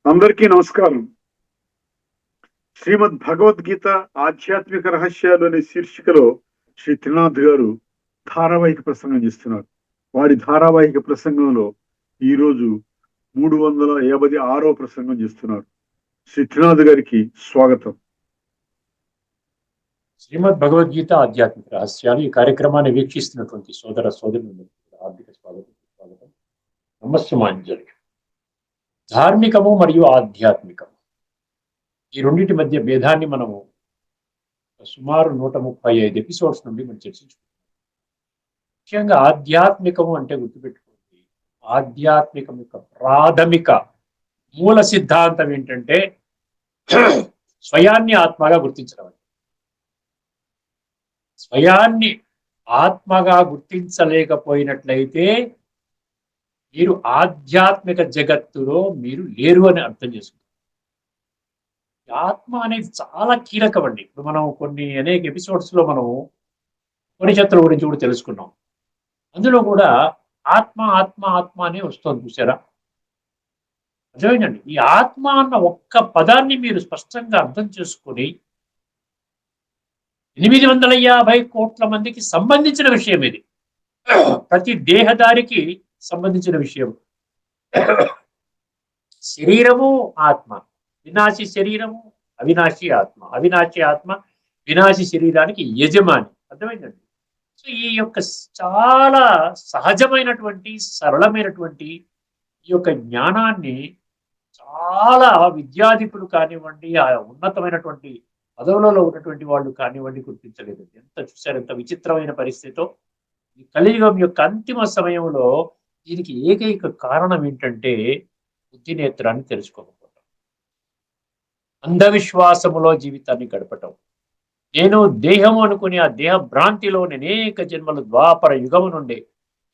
అందరికీ నమస్కారం. శ్రీమద్ భగవద్గీత ఆధ్యాత్మిక రహస్యాలు అనే శీర్షికలో శ్రీ త్రినాథ్ గారు ధారావాహిక ప్రసంగం చేస్తున్నారు. వారి ధారావాహిక ప్రసంగంలో ఈరోజు 356వ ప్రసంగం చేస్తున్నారు. శ్రీ త్రినాథ్ గారికి స్వాగతం. శ్రీమద్ భగవద్గీత ఆధ్యాత్మిక రహస్యాలు ఈ కార్యక్రమాన్ని వీక్షిస్తున్నటువంటి సోదర సోదరులందరికీ హార్దిక స్వాగతం. నమస్సుమాంజలి. ధార్మికము మరియు ఆధ్యాత్మికము ఈ రెండింటి మధ్య భేదాన్ని మనము సుమారు 135 ఎపిసోడ్స్ నుండి మనం చర్చించుకుంటాం. ముఖ్యంగా ఆధ్యాత్మికము అంటే గుర్తుపెట్టుకోండి, ఆధ్యాత్మికం యొక్క ప్రాథమిక మూల సిద్ధాంతం ఏంటంటే స్వయాన్ని ఆత్మగా గుర్తించడం. స్వయాన్ని ఆత్మగా గుర్తించలేకపోయినట్లయితే మీరు ఆధ్యాత్మిక జగత్తులో మీరు లేరు అని అర్థం చేసుకుంటారు. ఆత్మ అనేది చాలా కీలకం అండి. ఇప్పుడు మనం అనేక ఎపిసోడ్స్ లో మనం ఉపనిషత్తుల గురించి కూడా తెలుసుకున్నాం. అందులో కూడా ఆత్మ ఆత్మ ఆత్మ అనే వస్తుంది, చూసారా? అర్థమైందండి. ఈ ఆత్మ అన్న ఒక్క పదాన్ని మీరు స్పష్టంగా అర్థం చేసుకొని 850 కోట్ల మందికి సంబంధించిన విషయం ఇది. ప్రతి దేహదారికి సంబంధించిన విషయం. శరీరము ఆత్మ, వినాశి శరీరము అవినాశి ఆత్మ, అవినాశి ఆత్మ వినాశి శరీరానికి యజమాని. అర్థమైందండి. సో ఈ యొక్క చాలా సహజమైనటువంటి సరళమైనటువంటి ఈ యొక్క జ్ఞానాన్ని చాలా విద్యాధికులు కానివ్వండి, ఆ ఉన్నతమైనటువంటి పదవులలో ఉన్నటువంటి వాళ్ళు కానివ్వండి గుర్తించలేదు. చూశారు ఎంత విచిత్రమైన పరిస్థితితో. ఈ కలియుగం యొక్క అంతిమ సమయంలో దీనికి ఏకైక కారణం ఏంటంటే బుద్ధి నేత్రాన్ని తెలుసుకోకపోవటం, అంధవిశ్వాసములో జీవితాన్ని గడపటం. నేను దేహము అనుకుని ఆ దేహ భ్రాంతిలో అనేక జన్మలు ద్వాపర యుగము నుండి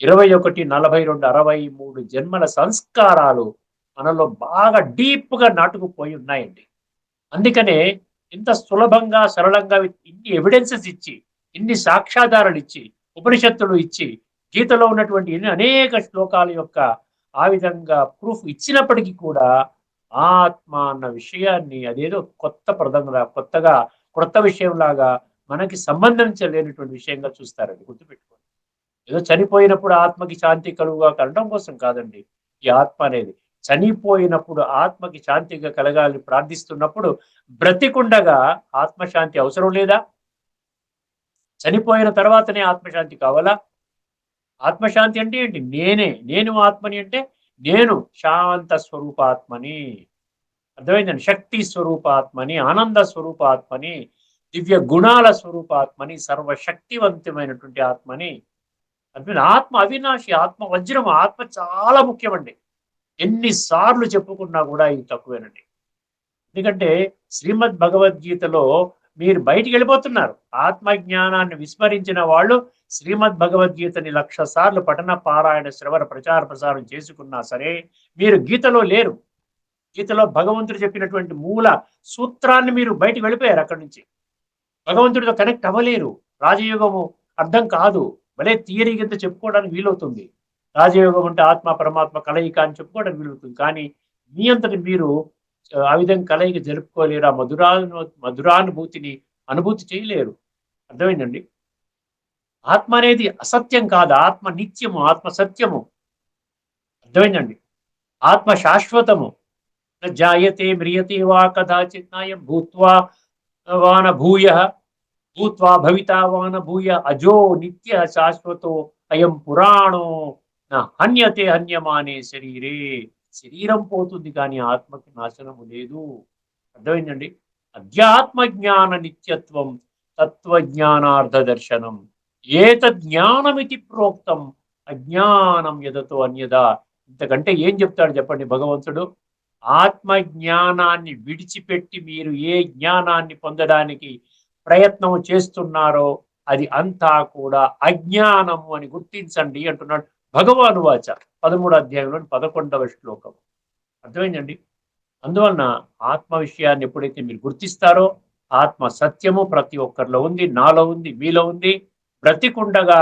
21, 42, 63 జన్మల సంస్కారాలు మనలో బాగా డీప్ గా నాటుకుపోయి ఉన్నాయండి. అందుకనే ఇంత సులభంగా సరళంగా ఇన్ని ఎవిడెన్సెస్ ఇచ్చి, ఇన్ని సాక్ష్యాధారాలు ఇచ్చి, ఉపనిషత్తులు ఇచ్చి, గీతలో ఉన్నటువంటి అనేక శ్లోకాల యొక్క ఆ విధంగా ప్రూఫ్ ఇచ్చినప్పటికీ కూడా ఆత్మ అన్న విషయాన్ని అదేదో కొత్త విషయంలాగా మనకి సంబంధించలేనటువంటి విషయంగా చూస్తారండి. గుర్తుపెట్టుకోండి. ఏదో చనిపోయినప్పుడు ఆత్మకి శాంతి కలుగుగా కలగడం కోసం కాదండి. ఈ ఆత్మ అనేది చనిపోయినప్పుడు ఆత్మకి శాంతిగా కలగాలని ప్రార్థిస్తున్నప్పుడు బ్రతికుండగా ఆత్మశాంతి అవసరం లేదా? చనిపోయిన తర్వాతనే ఆత్మశాంతి కావాలా? ఆత్మశాంతి అంటే ఏంటి? నేను ఆత్మని అంటే నేను శాంత స్వరూపాత్మని. అర్థమైందండి. శక్తి స్వరూపాత్మని, ఆనంద స్వరూపాత్మని, దివ్య గుణాల స్వరూపాత్మని, సర్వశక్తివంతమైనటువంటి ఆత్మని. అర్థమైంది. ఆత్మ అవినాశి, ఆత్మ వజ్రం, ఆత్మ చాలా ముఖ్యమండి. ఎన్నిసార్లు చెప్పుకున్నా కూడా ఇది తక్కువేనండి. ఎందుకంటే శ్రీమద్ భగవద్గీతలో మీరు బయటికి వెళ్ళిపోతున్నారు. ఆత్మజ్ఞానాన్ని విస్మరించిన వాళ్ళు శ్రీమద్ భగవద్గీతని 1,00,000 సార్లు పఠన పారాయణ శ్రవణ ప్రచార ప్రసారం చేసుకున్నా సరే మీరు గీతలో లేరు. గీతలో భగవంతుడు చెప్పినటువంటి మూల సూత్రాన్ని మీరు బయటికి వెళ్ళిపోయారు. అక్కడి నుంచి భగవంతుడితో కనెక్ట్ అవ్వలేరు. రాజయోగము అర్థం కాదు. భలే థియరీ కింద చెప్పుకోవడానికి వీలవుతుంది. రాజయోగం అంటే ఆత్మ పరమాత్మ కలయిక అని చెప్పుకోవడానికి వీలవుతుంది. కానీ మీ అంతటి మీరు ఆ విధంగా కలయిక జరుపుకోలేరు. ఆ మధురానుభూతిని అనుభూతి చేయలేరు. అర్థమైందండి. ఆత్మ అనేది అసత్యం కాదు. ఆత్మ నిత్యము, ఆత్మ సత్యము. అర్థమైందండి. ఆత్మ శాశ్వతము. జాయతే మ్రియతే వా కదాచిత్ నాయం భూత్వా వాన భూయ భూత్వా భవితా వాన భూయ అజో నిత్య శాశ్వతో అయం పురాణో హన్యతే హన్యమానే శరీరే. శరీరం పోతుంది కానీ ఆత్మకి నాశనము లేదు. అర్థమైందండి. అధ్యాత్మ జ్ఞాన నిత్యత్వం తత్వజ్ఞానార్థ దర్శనం ఏతజ్ఞానమితి ప్రోక్తం అజ్ఞానం యదతో అన్యదా. ఇంతకంటే ఏం చెప్తాడు చెప్పండి భగవంతుడు? ఆత్మ జ్ఞానాన్ని విడిచిపెట్టి మీరు ఏ జ్ఞానాన్ని పొందడానికి ప్రయత్నం చేస్తున్నారో అది అంతా కూడా అజ్ఞానము అని గుర్తించండి అంటున్నాడు భగవాను వాచ 13వ అధ్యాయంలోని 11వ శ్లోకం. అర్థమైందండి. అందువలన ఆత్మ విషయాన్ని ఎప్పుడైతే మీరు గుర్తిస్తారో ఆత్మ సత్యము ప్రతి ఒక్కరిలో ఉంది, నాలో ఉంది, మీలో ఉంది. బ్రతికుండగా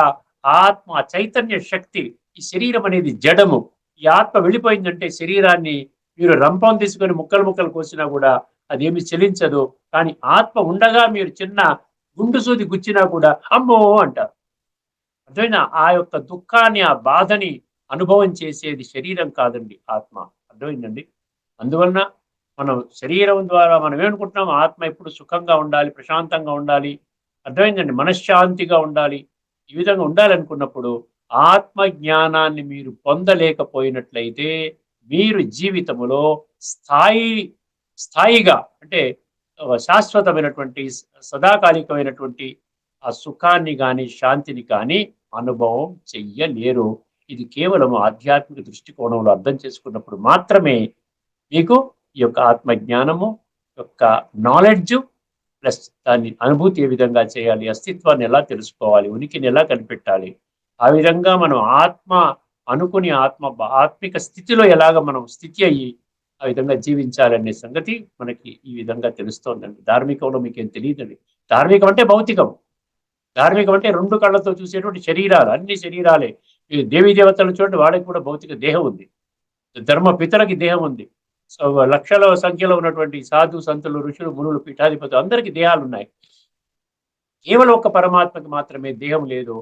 ఆత్మ చైతన్య శక్తి. ఈ శరీరం అనేది జడము. ఈ ఆత్మ వెళ్ళిపోయిందంటే శరీరాన్ని మీరు రంపం తీసుకొని ముక్కలు ముక్కలు కోసినా కూడా అదేమి చెలించదు. కానీ ఆత్మ ఉండగా మీరు చిన్న గుండు సూది గుచ్చినా కూడా అమ్మో అంటారు. అర్థమైనా? ఆ యొక్క దుఃఖాన్ని, ఆ బాధని అనుభవం చేసేది శరీరం కాదండి, ఆత్మ. అర్థమైందండి? అందువలన మనం శరీరం ద్వారా మనం ఏమనుకుంటున్నాం, ఆత్మ ఎప్పుడు సుఖంగా ఉండాలి, ప్రశాంతంగా ఉండాలి. అర్థమైందండి? మనశ్శాంతిగా ఉండాలి. ఈ విధంగా ఉండాలనుకున్నప్పుడు ఆత్మ జ్ఞానాన్ని మీరు పొందలేకపోయినట్లయితే మీరు జీవితములో స్థాయి స్థాయిగా అంటే శాశ్వతమైనటువంటి సదాకాలికమైనటువంటి ఆ సుఖాన్ని కానీ శాంతిని కానీ అనుభవం చెయ్యలేరు. ఇది కేవలం ఆధ్యాత్మిక దృష్టికోణంలో అర్థం చేసుకున్నప్పుడు మాత్రమే మీకు ఈ యొక్క ఆత్మజ్ఞానము యొక్క నాలెడ్జ్ ప్లస్ దాన్ని అనుభూతి ఏ విధంగా చేయాలి, అస్తిత్వాన్ని ఎలా తెలుసుకోవాలి, ఉనికిని ఎలా కనిపెట్టాలి, ఆ విధంగా మనం ఆత్మ అనుకుని ఆత్మిక స్థితిలో ఎలాగ మనం స్థితి అయ్యి ఆ విధంగా జీవించాలనే సంగతి మనకి ఈ విధంగా తెలుస్తోందండి. ధార్మికంలో మీకేం తెలియదండి. ధార్మికం అంటే భౌతికం. ధార్మికం అంటే రెండు కళ్ళతో చూసేటువంటి శరీరాలు, అన్ని శరీరాలే. ఈ దేవీ దేవతలు చూడండి, వాడికి కూడా భౌతిక దేహం ఉంది. ధర్మ పితలకి దేహం ఉంది. సో లక్షల సంఖ్యలో ఉన్నటువంటి సాధు సంతులు, ఋషులు, మునులు, పీఠాధిపతులు అందరికీ దేహాలు ఉన్నాయి. కేవలం ఒక పరమాత్మకి మాత్రమే దేహం లేదు.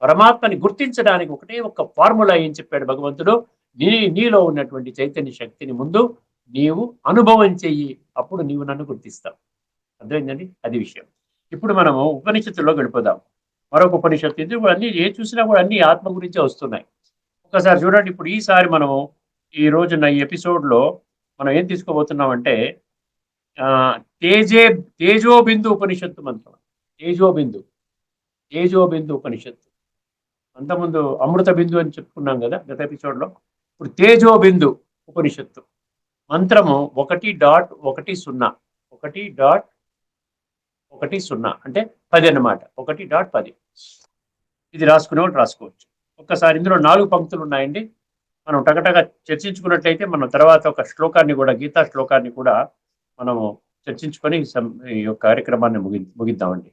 పరమాత్మని గుర్తించడానికి ఒకటే ఒక ఫార్ములా ఏం చెప్పాడు భగవంతుడు, నీలో ఉన్నటువంటి చైతన్య శక్తిని ముందు నీవు అనుభవం చెయ్యి, అప్పుడు నీవు నన్ను గుర్తిస్తావు. అర్థమైందండి? అది విషయం. ఇప్పుడు మనము ఉపనిషత్తుల్లో గడిపోదాం. మరొక ఉపనిషత్తు, ఎందుకు అన్ని ఏ చూసినా కూడా అన్ని ఆత్మ గురించే వస్తున్నాయి. ఒకసారి చూడండి, ఇప్పుడు ఈసారి మనము ఈ రోజున ఈ ఎపిసోడ్లో మనం ఏం తీసుకోబోతున్నామంటే తేజోబిందు ఉపనిషత్తు మంత్రం. తేజోబిందు ఉపనిషత్తు. అంతకుముందు అమృత బిందు అని చెప్పుకున్నాం కదా గత ఎపిసోడ్లో. ఇప్పుడు తేజోబిందు ఉపనిషత్తు మంత్రము 1.10 1.10 అంటే 10 అన్నమాట. 1.10. ఇది రాసుకునేవాళ్ళు రాసుకోవచ్చు. ఒక్కసారి ఇందులో 4 పంక్తులు ఉన్నాయండి. మనం టగటగా చర్చించుకున్నట్లయితే మనం తర్వాత ఒక శ్లోకాన్ని కూడా, గీతా శ్లోకాన్ని కూడా మనము చర్చించుకొని ఈ యొక్క కార్యక్రమాన్ని ముగిద్దామండి.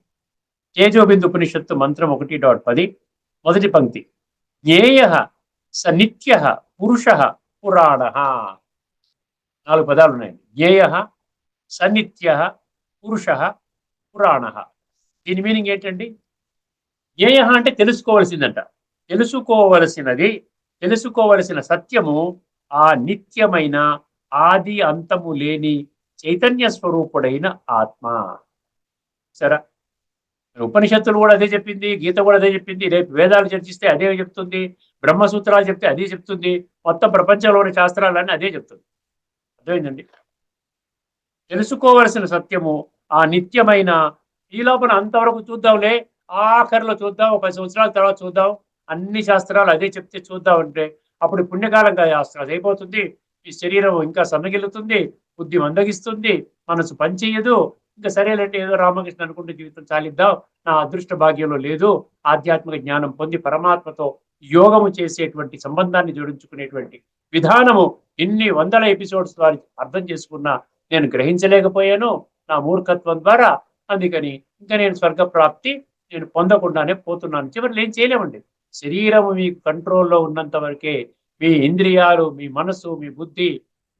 తేజోబిందు ఉపనిషత్తు మంత్రం 1.10 మొదటి పంక్తి. జ్ఞేయ స నిత్య పురుష పురాణ. 4 పదాలు ఉన్నాయండి. జ్ఞేయ సనిత్య పురుష పురాణ. దీని మీనింగ్ ఏంటండి? జ్ఞేయ అంటే తెలుసుకోవలసిందంట. తెలుసుకోవలసిన సత్యము ఆ నిత్యమైన ఆది అంతము లేని చైతన్య స్వరూపుడైన ఆత్మ. సరే, ఉపనిషత్తులు కూడా అదే చెప్పింది, గీత కూడా అదే చెప్పింది, రేపు వేదాలు చర్చిస్తే అదే చెప్తుంది, బ్రహ్మసూత్రాలు చెప్తే అదే చెప్తుంది, మొత్తం ప్రపంచంలోని శాస్త్రాలన్నీ అదే చెప్తుంది. అర్థమైందండి? తెలుసుకోవలసిన సత్యము ఆ నిత్యమైన, ఈ లోపల అంతవరకు చూద్దాంలే, ఆఖరిలో చూద్దాం, 10 సంవత్సరాల తర్వాత చూద్దాం, అన్ని శాస్త్రాలు అదే చెప్తే చూద్దాం అంటే అప్పుడు పుణ్యకాలంగా అది అయిపోతుంది. ఈ శరీరం ఇంకా సన్నగిల్లుతుంది, బుద్ధి మందగిస్తుంది, మనసు పనిచేయదు. ఇంకా సరేలంటే ఏదో రామకృష్ణ అనుకుంటే జీవితం చాలిద్దాం, నా అదృష్ట భాగ్యంలో లేదు, ఆధ్యాత్మిక జ్ఞానం పొంది పరమాత్మతో యోగము చేసేటువంటి సంబంధాన్ని జోడించుకునేటువంటి విధానము ఇన్ని వందల ఎపిసోడ్స్ ద్వారా అర్థం చేసుకున్నా నేను గ్రహించలేకపోయాను నా మూర్ఖత్వం ద్వారా. అందుకని ఇంకా నేను స్వర్గప్రాప్తి నేను పొందకుండానే పోతున్నాను. చివరిలో ఏం చేయలేమండి. శరీరం మీ కంట్రోల్లో ఉన్నంత వరకే మీ ఇంద్రియాలు, మీ మనసు, మీ బుద్ధి,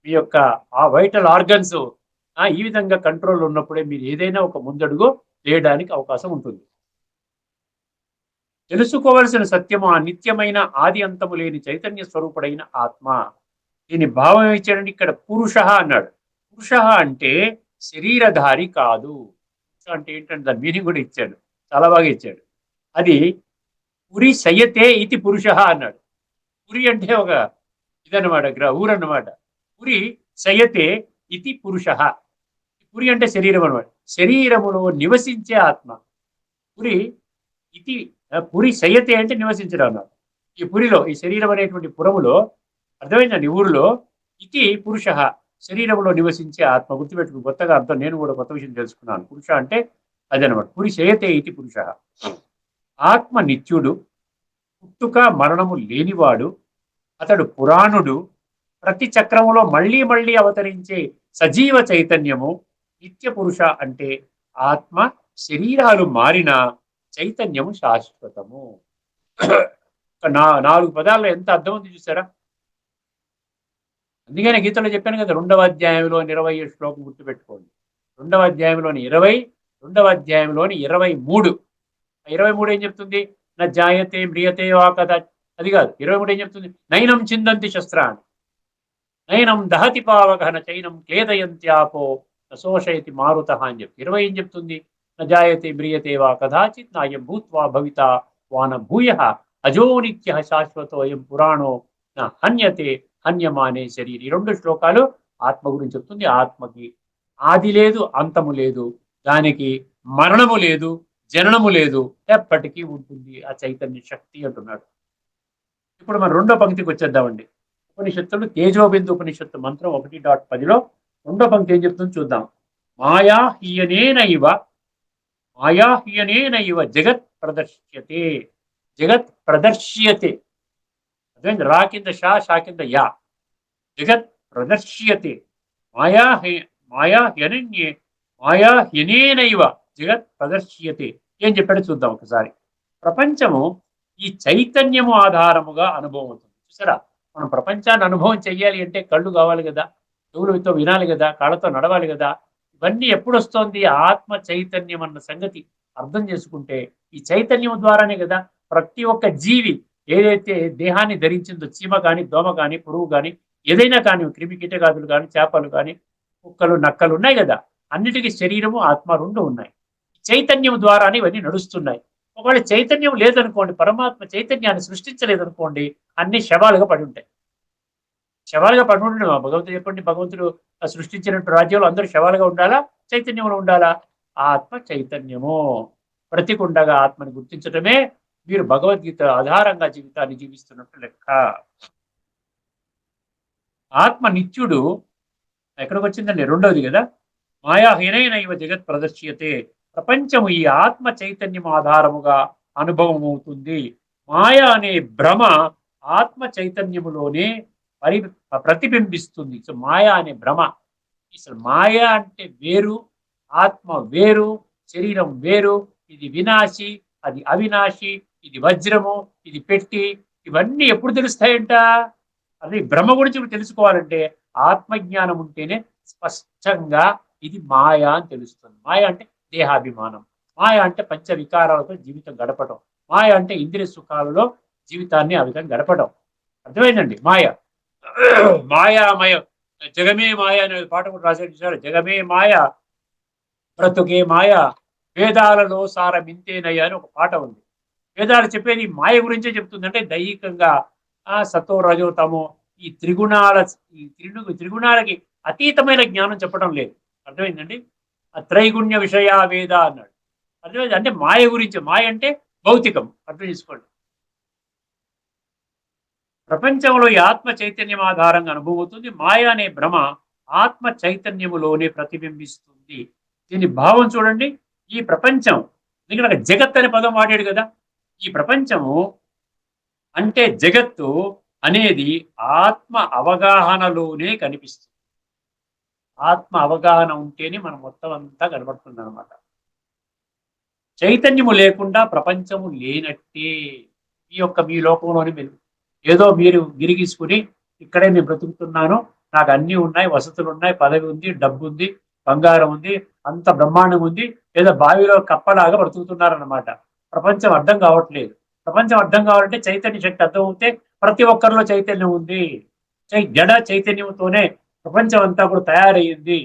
మీ యొక్క ఆ వైటల్ ఆర్గన్స్ ఈ విధంగా కంట్రోల్ ఉన్నప్పుడే మీరు ఏదైనా ఒక ముందడుగు వేయడానికి అవకాశం ఉంటుంది. తెలుసుకోవలసిన సత్యము ఆ నిత్యమైన ఆది అంతము లేని చైతన్య స్వరూపుడైన ఆత్మ. దీని భావం ఇచ్చాడండి ఇక్కడ. పురుష అన్నాడు. పురుష అంటే శరీరధారి కాదు. అంటే ఏంటంటే దాని మీనింగ్ కూడా ఇచ్చాడు, చాలా బాగా ఇచ్చాడు. అది పురి శయతే ఇది పురుష అన్నాడు. పురి అంటే ఒక ఇదన్నమాట, ఊరన్నమాట. పురి శయతే ఇది పురుష. పురి అంటే శరీరం అనమాట. శరీరములో నివసించే ఆత్మ పురి. ఇది పురి శయతే అంటే నివసించడం అన్నాడు. ఈ పురిలో, ఈ శరీరం అనేటువంటి పురములో, అర్థమైందండి, ఊరిలో ఇది పురుష శరీరంలో నివసించే ఆత్మ. గుర్తుపెట్టుకుని కొత్తగా అర్థం, నేను కూడా కొత్త విషయం తెలుసుకున్నాను. పురుష అంటే అదనమాట. పురి శయతే ఇది పురుష. ఆత్మ నిత్యుడు, పుట్టుక మరణము లేనివాడు, అతడు పురాణుడు, ప్రతి చక్రములో మళ్ళీ మళ్ళీ అవతరించే సజీవ చైతన్యము. నిత్య పురుష అంటే ఆత్మ శరీరాలు మారిన చైతన్యము శాశ్వతము. 4 పదాల్లో ఎంత అర్థం ఉంది చూసారా? అందుకనే గీతలో చెప్పాను కదా, 2వ అధ్యాయంలోని 27 శ్లోకం గుర్తుపెట్టుకోండి. 2వ అధ్యాయంలోని 20, 2వ అధ్యాయంలోని 23. 23 ఏం చెప్తుంది? నా జాయతే మ్రియతే వా కదా. అది కాదు, 23 ఏం చెప్తుంది? నైనం చిందంతి శస్త్రాన్ని, నైనం దహతి పావకన చైనం క్లేదయంత్యాపో శోషయతి మారుత అని చెప్పి. 20 ఏం చెప్తుంది? న జాయతే మ్రియతే వా కదాచిత్ నాయం భూత్వా భవిత వాన భూయ అజో నిత్య శాశ్వతోయం పురాణో నా హన్యతే హన్యమానే శరీరం. ఈ 2 శ్లోకాలు ఆత్మ గురించి చెప్తుంది. ఆత్మకి ఆది లేదు, అంతము లేదు, దానికి మరణము లేదు, జననము లేదు, ఎప్పటికీ ఉంటుంది ఆ చైతన్య శక్తి అంటున్నాడు. ఇప్పుడు మనం 2వ పంక్తికి వచ్చేద్దామండి. ఉపనిషత్తులు తేజోబిందు ఉపనిషత్తు మంత్రం 1.10లో 2వ పంక్తి ఏం చెప్తుంది చూద్దాం. మాయా హీయనేనైవ, మాయా హీయనేనైవ జగత్ ప్రదర్శ్యతే, జగత్ ప్రదర్శ్యతే. అదేంటి? రా కింద షా, షా కింద యా. జగత్ ప్రదర్శ్యతే మాయా మాయా హ్యనన్యే, మాయా హ్యనేనైవ జగత్ ప్రదర్శ్యతే. ఏం చెప్పాడు చూద్దాం ఒకసారి. ప్రపంచము ఈ చైతన్యము ఆధారముగా అనుభవం అవుతుంది. చూసారా, మనం ప్రపంచాన్ని అనుభవం చెయ్యాలి అంటే కళ్ళు కావాలి కదా, చెవులతో వినాలి కదా, కాళ్ళతో నడవాలి కదా. ఇవన్నీ ఎప్పుడు వస్తోంది? ఆత్మ చైతన్యం అన్న సంగతి అర్థం చేసుకుంటే ఈ చైతన్యం ద్వారానే కదా ప్రతి ఒక్క జీవి ఏదైతే దేహాన్ని ధరించిందో, చీమ కానీ, దోమ కానీ, పురుగు కానీ, ఏదైనా కానీ, క్రిమి కీటకాదులు కానీ, చేపలు కానీ, కుక్కలు, నక్కలు ఉన్నాయి కదా, అన్నిటికీ శరీరము, ఆత్మ 2 ఉన్నాయి. చైతన్యం ద్వారానే ఇవన్నీ నడుస్తున్నాయి. ఒకవేళ చైతన్యం లేదనుకోండి, పరమాత్మ చైతన్యాన్ని సృష్టించలేదనుకోండి, అన్ని శవాలుగా పడి ఉంటాయి. శవాలుగా పడి ఉండడం భగవంతుడు చెప్పండి. భగవంతుడు సృష్టించినట్టు రాజ్యంలో అందరూ శవాలుగా ఉండాలా, చైతన్యంలో ఉండాలా? ఆత్మ చైతన్యము బ్రతికుండగా ఆత్మని గుర్తించడమే మీరు భగవద్గీత ఆధారంగా జీవితాన్ని జీవిస్తున్నట్టు లెక్క. ఆత్మ నిత్యుడు ఎక్కడికి వచ్చిందండి? 2వది కదా. మాయాహీనైన ఇవ జగత్ ప్రదర్శ్యతే. ప్రపంచము ఈ ఆత్మ చైతన్యం ఆధారముగా అనుభవం అవుతుంది. మాయ అనే భ్రమ ఆత్మ చైతన్యములోనే ప్రతిబింబిస్తుంది. సో మాయ అనే భ్రమ, అసలు మాయ అంటే వేరు, ఆత్మ వేరు, శరీరం వేరు, ఇది వినాశి, అది అవినాశి, ఇది వజ్రము, ఇది పెట్టి, ఇవన్నీ ఎప్పుడు తెలుస్తాయంట? అది భ్రమ గురించి తెలుసుకోవాలంటే ఆత్మజ్ఞానం ఉంటేనే స్పష్టంగా ఇది మాయ అని తెలుస్తుంది. మాయ అంటే దేహాభిమానం, మాయ అంటే పంచ వికారాలతో జీవితం గడపడం, మాయ అంటే ఇంద్రియ సుఖాలలో జీవితాన్ని ఆ విధంగా గడపడం. అర్థమైందండి? మాయ మాయామయ, జగమే మాయ అనే పాట కూడా రాశాడు చూసారు. జగమే మాయ, బ్రతుకే మాయ, వేదాలలో సారమింతేనయ్య అని ఒక పాట ఉంది. వేదాలు చెప్పేది మాయ గురించే చెప్తుంది. అంటే దైహికంగా సతో రజో తమో ఈ త్రిగుణాలకి అతీతమైన జ్ఞానం చెప్పడం లేదు. అర్థమైందండి? ఆ త్రైగుణ్య విషయ వేద అన్నాడు. అర్థమైంది? అంటే మాయ గురించి. మాయ అంటే భౌతికం. అర్థం చేసుకోండి. ప్రపంచంలో ఈ ఆత్మ చైతన్యం ఆధారంగా అనుభవం అవుతుంది. మాయ అనే భ్రమ ఆత్మ చైతన్యములోనే ప్రతిబింబిస్తుంది. దీని భావం చూడండి. ఈ ప్రపంచం, ఇక్కడ జగత్ అనే పదం వాడాడు కదా. ఈ ప్రపంచము అంటే జగత్తు అనేది ఆత్మ అవగాహనలోనే కనిపిస్తుంది. ఆత్మ అవగాహన ఉంటేనే మనం మొత్తం అంతా కనబడుతుంది అనమాట. చైతన్యము లేకుండా ప్రపంచము లేనట్టే. మీ లోకంలోని మీరు ఏదో మీరు గిరిగీసుకుని ఇక్కడే నేను బ్రతుకుతున్నాను, నాకు అన్నీ ఉన్నాయి, వసతులు ఉన్నాయి, పదవి ఉంది, డబ్బు ఉంది, బంగారం ఉంది, అంత బ్రహ్మాండం ఉంది, ఏదో బావిలో కప్పలాగా బ్రతుకుతున్నారన్నమాట. ప్రపంచం అర్థం కావట్లేదు. ప్రపంచం అర్థం కావాలంటే చైతన్య శక్తి అర్థం అవుతే ప్రతి ఒక్కరిలో చైతన్యం ఉంది. జడ చైతన్యంతోనే ప్రపంచం అంతా కూడా తయారయ్యింది.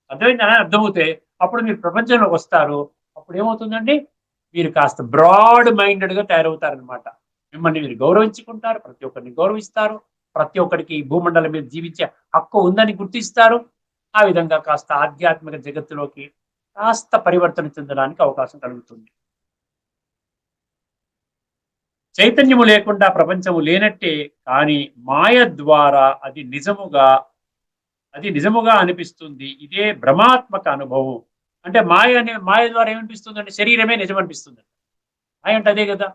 అర్థమైందని అర్థమవుతే అప్పుడు మీరు ప్రపంచంలోకి వస్తారు. అప్పుడు ఏమవుతుందండి? మీరు కాస్త బ్రాడ్ మైండెడ్గా తయారవుతారనమాట. మిమ్మల్ని మీరు గౌరవించుకుంటారు, ప్రతి ఒక్కరిని గౌరవిస్తారు, ప్రతి ఒక్కరికి భూమండలం మీద జీవించే హక్కు ఉందని గుర్తిస్తారు. ఆ విధంగా కాస్త ఆధ్యాత్మిక జగత్తులోకి కాస్త పరివర్తన చెందడానికి అవకాశం కలుగుతుంది. చైతన్యము లేకుండా ప్రపంచము లేనట్టే, కానీ మాయ ద్వారా అది నిజముగా అనిపిస్తుంది. ఇదే భ్రమాత్మక అనుభవం. అంటే మాయ ద్వారా ఏమనిపిస్తుంది అంటే శరీరమే నిజం అనిపిస్తుంది. మాయ అంటే అదే కదా.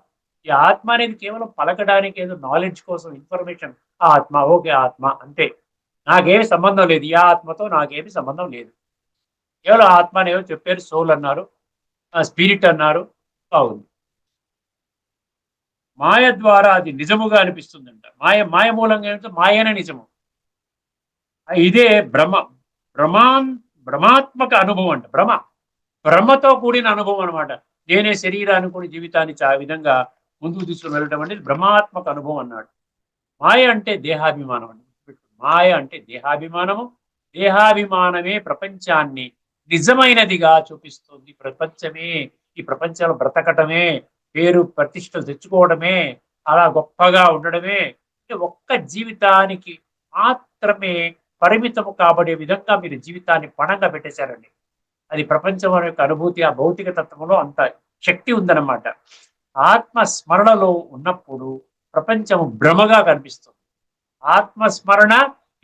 ఈ ఆత్మ అనేది కేవలం పలకడానికి, ఏదో నాలెడ్జ్ కోసం, ఇన్ఫర్మేషన్. ఆత్మ, ఓకే ఆత్మ అంతే, నాకేమి సంబంధం లేదు, ఈ ఆత్మతో నాకేమి సంబంధం లేదు. కేవలం ఆత్మ అనేవో చెప్పారు, సోల్ అన్నారు, స్పిరిట్ అన్నారు, బాగుంది. మాయ ద్వారా అది నిజముగా అనిపిస్తుందంట. మాయ మూలంగా ఏమిటో మాయనే నిజము. ఇదే భ్రమ. భ్రమాన్ భ్రమాత్మక అనుభవం అంట. భ్రమతో కూడిన అనుభవం అనమాట. నేనే శరీరాన్ని కూడా జీవితాన్ని ఆ విధంగా ముందుకు తీసుకుని వెళ్ళడం అనేది భ్రమాత్మక అనుభవం అన్నాడు. మాయ అంటే దేహాభిమానం అండి. మాయ అంటే దేహాభిమానము. దేహాభిమానమే ప్రపంచాన్ని నిజమైనదిగా చూపిస్తుంది. ప్రపంచమే, ఈ ప్రపంచంలో బ్రతకటమే, పేరు ప్రతిష్టలు తెచ్చుకోవడమే, అలా గొప్పగా ఉండడమే అంటే ఒక్క జీవితానికి మాత్రమే పరిమితము కాబడే విధంగా మీరు జీవితాన్ని పణంగా పెట్టేశారండి. అది ప్రపంచం యొక్క అనుభూతి, ఆ భౌతిక తత్వంలో అంత శక్తి ఉందన్నమాట. ఆత్మ స్మరణలో ఉన్నప్పుడు ప్రపంచం భ్రమగా కనిపిస్తుంది. ఆత్మస్మరణ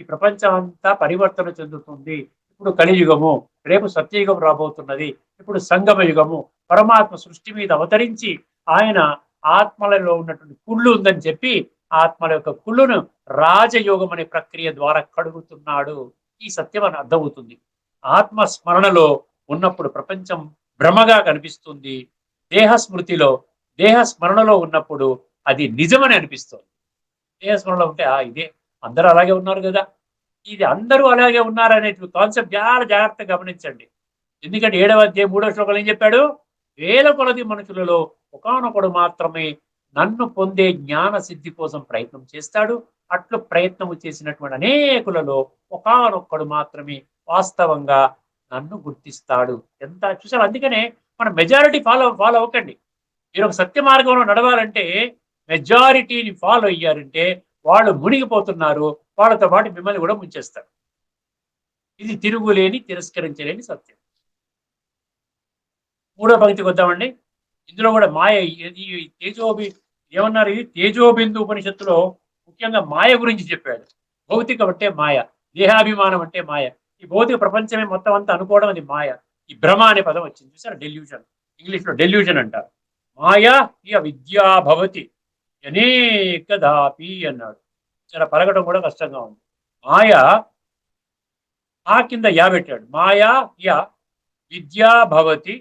ఈ ప్రపంచం అంతా పరివర్తన చెందుతుంది. ఇప్పుడు కలియుగము, రేపు సత్యయుగం రాబోతున్నది, ఇప్పుడు సంగమ యుగము. పరమాత్మ సృష్టి మీద అవతరించి ఆయన ఆత్మలలో ఉన్నటువంటి కుళ్ళు ఉందని చెప్పి ఆత్మల యొక్క కుళ్ళును రాజయోగం అనే ప్రక్రియ ద్వారా కడుగుతున్నాడు. ఈ సత్యం అని అర్థమవుతుంది. ఆత్మస్మరణలో ఉన్నప్పుడు ప్రపంచం భ్రమగా కనిపిస్తుంది. దేహస్మృతిలో, దేహస్మరణలో ఉన్నప్పుడు అది నిజమని అనిపిస్తుంది. దేహస్మరణలో ఉంటే ఇదే అందరూ అలాగే ఉన్నారు కదా, ఇది అందరూ అలాగే ఉన్నారనే కాన్సెప్ట్ చాలా జాగ్రత్తగా గమనించండి. ఎందుకంటే 7వ అధ్యాయం 3వ శ్లోకంలో ఏం చెప్పాడు? వేల కొలది మనుషులలో ఒకానొకడు మాత్రమే నన్ను పొందే జ్ఞాన సిద్ధి కోసం ప్రయత్నం చేస్తాడు. అట్లు ప్రయత్నము చేసినటువంటి అనేకులలో ఒకానొక్కడు మాత్రమే వాస్తవంగా నన్ను గుర్తిస్తాడు. ఎంత చూసారు? అందుకనే మన మెజారిటీ ఫాలో అవ్వకండి. మీరు ఒక సత్య మార్గంలో నడవాలంటే మెజారిటీని ఫాలో అయ్యారంటే వాళ్ళు మునిగిపోతున్నారు. వాళ్ళతో పాటు మిమ్మల్ని కూడా ముంచేస్తారు. ఇది తిరుగులేని, తిరస్కరించలేని సత్యం. 3వ పంక్తికి వద్దామండి. ఇందులో కూడా మాయ ఏమన్నారు? ఇది తేజోబిందు ఉపనిషత్తులో ముఖ్యంగా మాయ గురించి చెప్పాడు. భౌతికం అంటే మాయ, దేహాభిమానం అంటే మాయ, ఈ భౌతిక ప్రపంచమే మొత్తం అంతా అనుకోవడం అది మాయ. ఈ భ్రమ అనే పదం వచ్చింది చూసారా? డెల్యూషన్, ఇంగ్లీష్ లో డెల్యూషన్ అంటారు. మాయా ఇయ విద్యా భవతి అనేకదాపి అన్నాడు. చాలా పలకడం కూడా కష్టంగా ఉంది. మాయ కింద యా పెట్టాడు. మాయా య విద్యా భవతి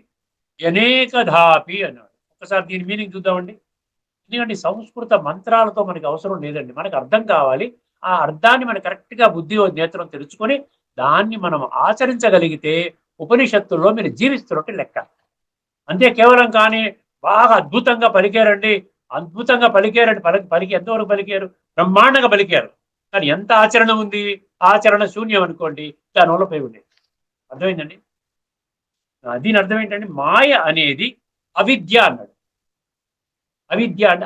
అనేకధాపి అన్నాడు. ఒకసారి దీని మీనింగ్ చూద్దామండి. ఎందుకంటే సంస్కృత మంత్రాలతో మనకి అవసరం లేదండి. మనకు అర్థం కావాలి. ఆ అర్థాన్ని మనం కరెక్ట్గా బుద్ధి నేత్రం తెలుసుకొని దాన్ని మనం ఆచరించగలిగితే ఉపనిషత్తుల్లో మీరు జీవిస్తున్నట్టు లెక్క. అంతే కేవలం కానీ బాగా అద్భుతంగా పలికారండి, పలికి ఎంతవరకు పలికారు? బ్రహ్మాండంగా పలికారు. కానీ ఎంత ఆచరణ ఉంది? ఆచరణ శూన్యం అనుకోండి, దానివల్ల ఉపయోగం. అర్థమైందండి? దీని అర్థం ఏంటంటే మాయ అనేది అవిద్య అన్నాడు. అవిద్య అంటే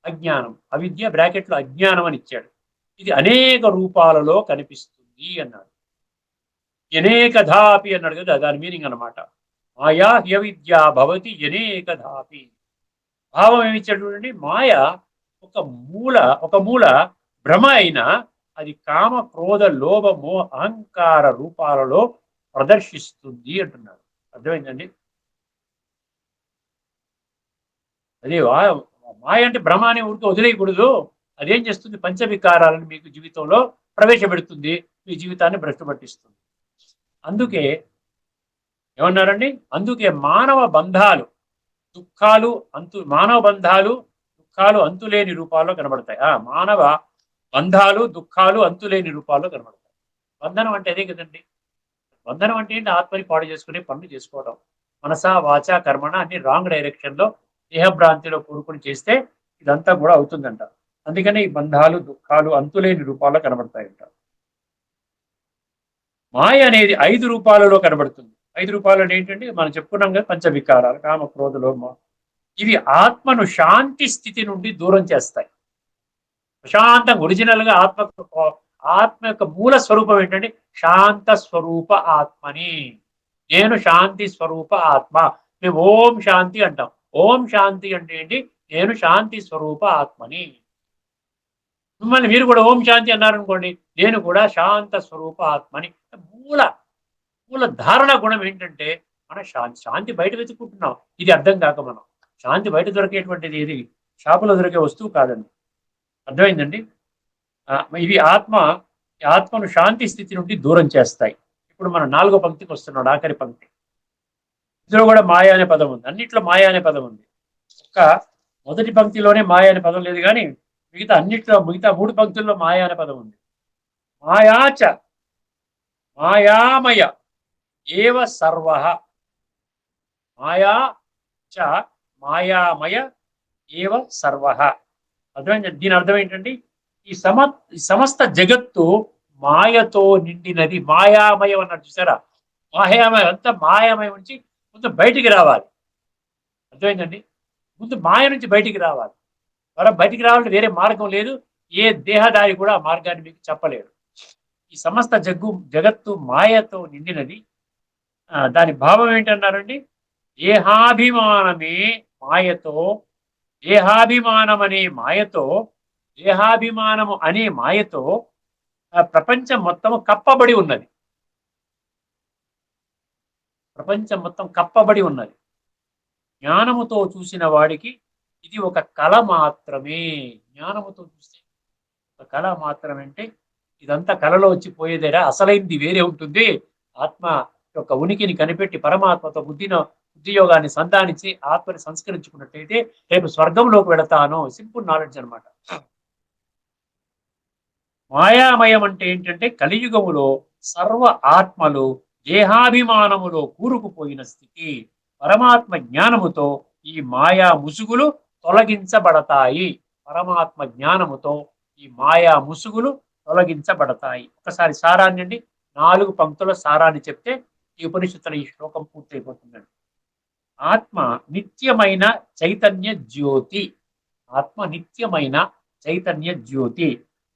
అజ్ఞానం. అవిద్య బ్రాకెట్లో అజ్ఞానం అని ఇచ్చాడు. ఇది అనేక రూపాలలో కనిపిస్తుంది అన్నాడు. అనేకధాపి అన్నాడు కదా, దాని మీనింగ్ అనమాట. మాయా హ్యవిద్యా భవతి అనేకధాపి. భావం ఏమిచ్చాడు? మాయ ఒక మూల భ్రమ అయినా అది కామ, క్రోధ, లోభ, మోహ, అహంకార రూపాలలో ప్రదర్శిస్తుంది అంటున్నాడు. అర్థమైందండి? అదే మాయ అంటే భ్రమ అని ఊరికి వదిలేయకూడదు. అదేం చేస్తుంది? పంచవికారాలను మీకు జీవితంలో ప్రవేశపెడుతుంది, మీ జీవితాన్ని భ్రష్టు పట్టిస్తుంది. అందుకే ఏమన్నారండి? అందుకే మానవ బంధాలు దుఃఖాలు అంతులేని రూపాల్లో కనబడతాయి. మానవ బంధాలు దుఃఖాలు అంతులేని రూపాల్లో కనబడతాయి. బంధనం అంటే అదే కదండి. బంధనం అంటే ఏంటి? ఆత్మని పాడు చేసుకునే పనులు చేసుకోవడం. మనస, వాచ, కర్మణ అన్ని రాంగ్ డైరెక్షన్ లో, దేహభ్రాంతిలో కూడుకుని చేస్తే ఇదంతా కూడా అవుతుందంట. అందుకనే ఈ బంధాలు దుఃఖాలు అంతులేని రూపాల్లో కనబడతాయంట. మాయ అనేది 5 రూపాలలో కనబడుతుంది. 5 రూపాలు ఏంటంటే మనం చెప్పుకున్నాం కదా, పంచవికారాలు, కామ, క్రోధ, లోభ. ఇవి ఆత్మను శాంతి స్థితి నుండి దూరం చేస్తాయి. ప్రశాంతంగా ఒరిజినల్ గా ఆత్మ యొక్క మూల స్వరూపం ఏంటంటే శాంత స్వరూప ఆత్మని. నేను శాంతి స్వరూప ఆత్మ. మేము ఓం శాంతి అంటాం. ఓం శాంతి అంటే ఏంటి? నేను శాంతి స్వరూప ఆత్మని. మిమ్మల్ని మీరు కూడా ఓం శాంతి అన్నారనుకోండి, నేను కూడా శాంత స్వరూప ఆత్మని. మూల ధారణ గుణం ఏంటంటే మన శాంతి బయట వెతుక్కుంటున్నాం. ఇది అర్థం కాక మనం శాంతి బయట దొరికేటువంటిది ఏది షాపులో దొరికే వస్తువు కాదండి. అర్థమైందండి? ఇవి ఆత్మను శాంతి స్థితి నుండి దూరం చేస్తాయి. ఇప్పుడు మన 4వ పంక్తికి వస్తున్నాడు, ఆఖరి పంక్తి. ఇందులో కూడా మాయ అనే పదం ఉంది. అన్నిట్లో మాయ అనే పదం ఉంది. మొదటి పంక్తిలోనే మాయ అనే పదం లేదు, కానీ మిగతా 3 పంక్తుల్లో మాయ అనే పదం ఉంది. మాయాచ మాయామయ ఏవ సర్వ. మాయా చ మాయామయ ఏవ సర్వ. అర్థమైంది. దీని అర్థం ఏంటంటే ఈ సమస్త జగత్తు మాయతో నిండినది. మాయామయం అన్నట్టు చూసారా? మాయామయం అంతా మాయామయం నుంచి ముందు బయటికి రావాలి. అర్థమైందండి? ముందు మాయ నుంచి బయటికి రావాలి. మనం బయటికి రావాలంటే వేరే మార్గం లేదు. ఏ దేహదారి కూడా ఆ మార్గాన్ని మీకు చెప్పలేడు. ఈ సమస్త జగత్తు మాయతో నిండినది. దాని భావం ఏంటన్నారండి? దేహాభిమానమే మాయతో, దేహాభిమానం అనే మాయతో, దేహాభిమానము అనే మాయతో ప్రపంచం మొత్తం కప్పబడి ఉన్నది. ప్రపంచం మొత్తం కప్పబడి ఉన్నది. జ్ఞానముతో చూసిన వాడికి ఇది ఒక కళ మాత్రమే. జ్ఞానముతో చూస్తే ఒక కళ మాత్రమే. అంటే ఇదంతా కళలో వచ్చి పోయేదేరా, అసలైంది వేరే ఉంటుంది. ఆత్మ యొక్క ఉనికిని కనిపెట్టి పరమాత్మతో బుద్ధియోగాన్ని సంధానించి ఆత్మని సంస్కరించుకున్నట్టయితే రేపు స్వర్గంలోకి వెళతాను. సింపుల్ నాలెడ్జ్ అనమాట. మాయామయం అంటే ఏంటంటే కలియుగములో సర్వ ఆత్మలు దేహాభిమానములో కూరుకుపోయిన స్థితి. పరమాత్మ జ్ఞానముతో ఈ మాయా ముసుగులు తొలగించబడతాయి. పరమాత్మ జ్ఞానముతో ఈ మాయా ముసుగులు తొలగించబడతాయి. ఒకసారి సారాన్ని అండి, 4 పంక్తుల సారాన్ని చెప్తే ఈ ఉపనిషత్తుల ఈ శ్లోకం పూర్తయిపోతుందండి. ఆత్మ నిత్యమైన చైతన్య జ్యోతి. ఆత్మ నిత్యమైన చైతన్య జ్యోతి.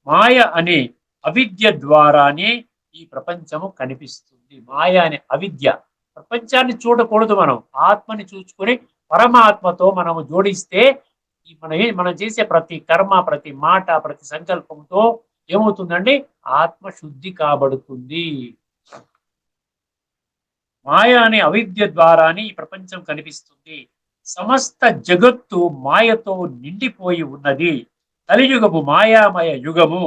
మాయ అనే అవిద్య ద్వారానే ఈ ప్రపంచము కనిపిస్తుంది. మాయ అనే అవిద్య. ప్రపంచాన్ని చూడకూడదు, మనం ఆత్మని చూసుకొని పరమాత్మతో మనము జోడిస్తే మనం చేసే ప్రతి కర్మ, ప్రతి మాట, ప్రతి సంకల్పంతో ఏమవుతుందండి? ఆత్మ శుద్ధి కాబడుతుంది. మాయ అనే అవిద్య ద్వారానే ఈ ప్రపంచం కనిపిస్తుంది. సమస్త జగత్తు మాయతో నిండిపోయి ఉన్నది. కలియుగము మాయామయ యుగము.